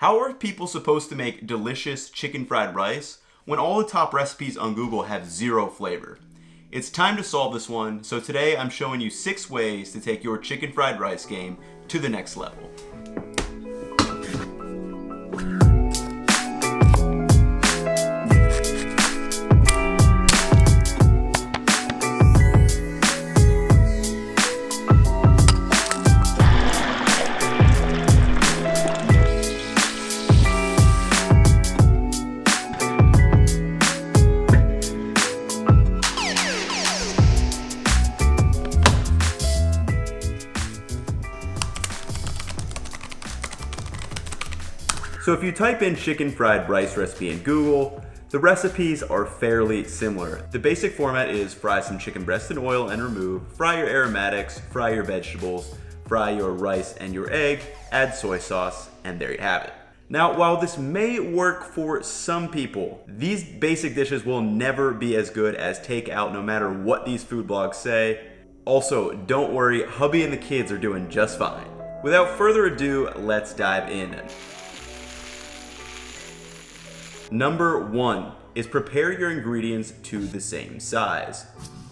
How are people supposed to make delicious chicken fried rice when all the top recipes on Google have zero flavor? It's time to solve this one, so today I'm showing you 6 ways to take your chicken fried rice game to the next level. So if you type in chicken fried rice recipe in Google, the recipes are fairly similar. The basic format is fry some chicken breast in oil and remove, fry your aromatics, fry your vegetables, fry your rice and your egg, add soy sauce, and there you have it. Now, while this may work for some people, these basic dishes will never be as good as takeout no matter what these food blogs say. Also, don't worry, hubby and the kids are doing just fine. Without further ado, let's dive in. Number 1 is prepare your ingredients to the same size.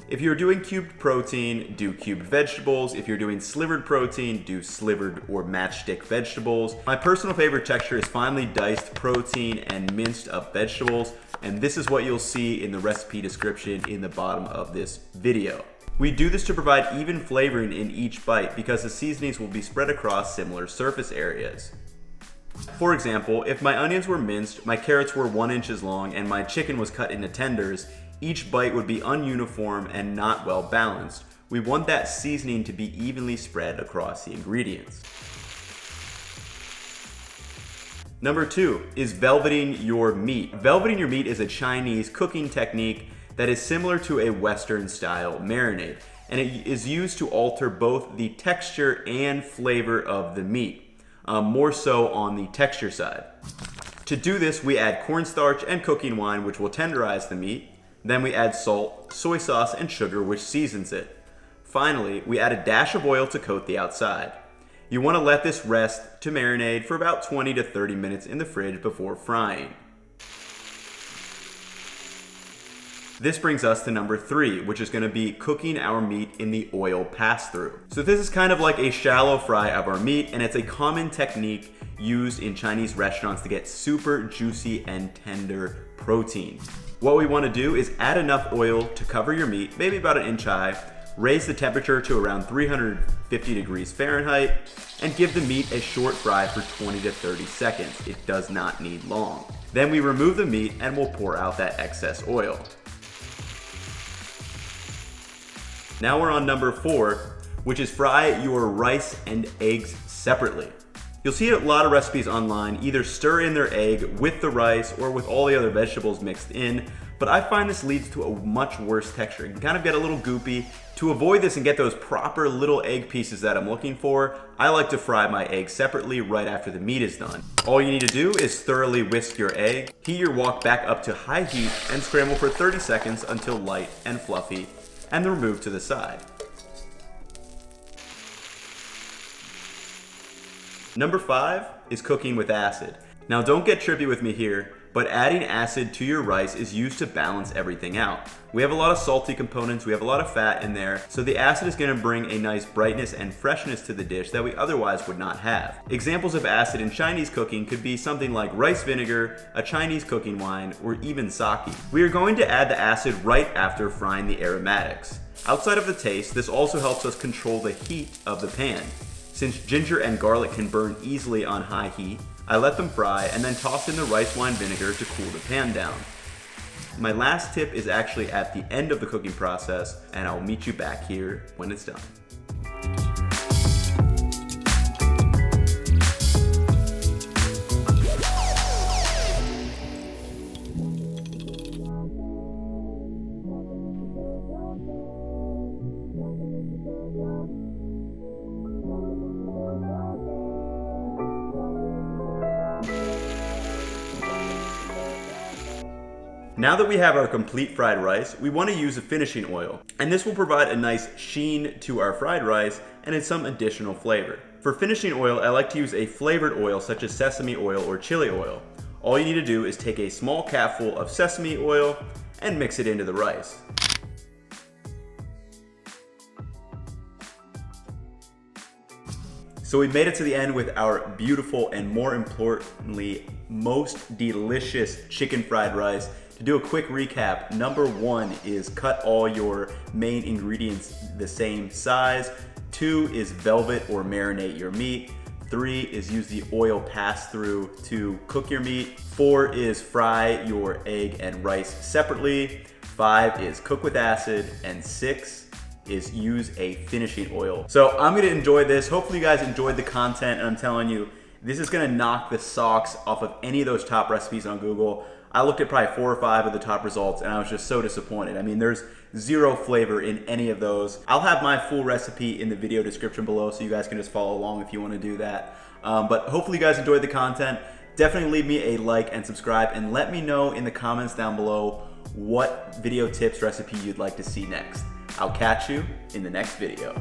If you're doing cubed protein, do cubed vegetables. If you're doing slivered protein, do slivered or matchstick vegetables. My personal favorite texture is finely diced protein and minced up vegetables, and this is what you'll see in the recipe description in the bottom of this video. We do this to provide even flavoring in each bite because the seasonings will be spread across similar surface areas. For example, if my onions were minced, my carrots were 1 inch long, and my chicken was cut into tenders, each bite would be ununiform and not well balanced. We want that seasoning to be evenly spread across the ingredients. Number 2 is velveting your meat. Velveting your meat is a Chinese cooking technique that is similar to a Western style marinade, and it is used to alter both the texture and flavor of the meat. More so on the texture side. To do this, we add cornstarch and cooking wine, which will tenderize the meat. Then we add salt, soy sauce, and sugar, which seasons it. Finally, we add a dash of oil to coat the outside. You want to let this rest to marinate for about 20 to 30 minutes in the fridge before frying. This brings us to number 3, which is going to be cooking our meat in the oil pass-through. So this is kind of like a shallow fry of our meat, and it's a common technique used in Chinese restaurants to get super juicy and tender protein. What we want to do is add enough oil to cover your meat, maybe about 1 inch high, raise the temperature to around 350 degrees Fahrenheit, and give the meat a short fry for 20 to 30 seconds. It does not need long. Then we remove the meat and we'll pour out that excess oil. Now we're on number 4, which is fry your rice and eggs separately. You'll see a lot of recipes online either stir in their egg with the rice or with all the other vegetables mixed in, but I find this leads to a much worse texture. It can kind of get a little goopy. To avoid this and get those proper little egg pieces that I'm looking for, I like to fry my egg separately right after the meat is done. All you need to do is thoroughly whisk your egg, heat your wok back up to high heat, and scramble for 30 seconds until light and fluffy, and then remove to the side. Number 5 is cooking with acid. Now don't get trippy with me here, but adding acid to your rice is used to balance everything out. We have a lot of salty components, we have a lot of fat in there, so the acid is going to bring a nice brightness and freshness to the dish that we otherwise would not have. Examples of acid in Chinese cooking could be something like rice vinegar, a Chinese cooking wine, or even sake. We are going to add the acid right after frying the aromatics. Outside of the taste, this also helps us control the heat of the pan. Since ginger and garlic can burn easily on high heat, I let them fry and then toss in the rice wine vinegar to cool the pan down. My last tip is actually at the end of the cooking process, and I'll meet you back here when it's done. Now that we have our complete fried rice, we want to use a finishing oil, and this will provide a nice sheen to our fried rice and some additional flavor. For finishing oil, I like to use a flavored oil such as sesame oil or chili oil. All you need to do is take a small capful of sesame oil and mix it into the rice. So we made it to the end with our beautiful and, more importantly, most delicious chicken fried rice. To do a quick recap, number 1 is cut all your main ingredients the same size. 2 is velvet or marinate your meat. 3 is use the oil pass-through to cook your meat. 4 is fry your egg and rice separately. 5 is cook with acid. And 6 is use a finishing oil. So I'm gonna enjoy this. Hopefully you guys enjoyed the content, and I'm telling you, this is gonna knock the socks off of any of those top recipes on Google. I looked at probably 4 or 5 of the top results and I was just so disappointed. I mean, there's zero flavor in any of those. I'll have my full recipe in the video description below so you guys can just follow along if you wanna do that. But hopefully you guys enjoyed the content. Definitely leave me a like and subscribe, and let me know in the comments down below what video tips recipe you'd like to see next. I'll catch you in the next video.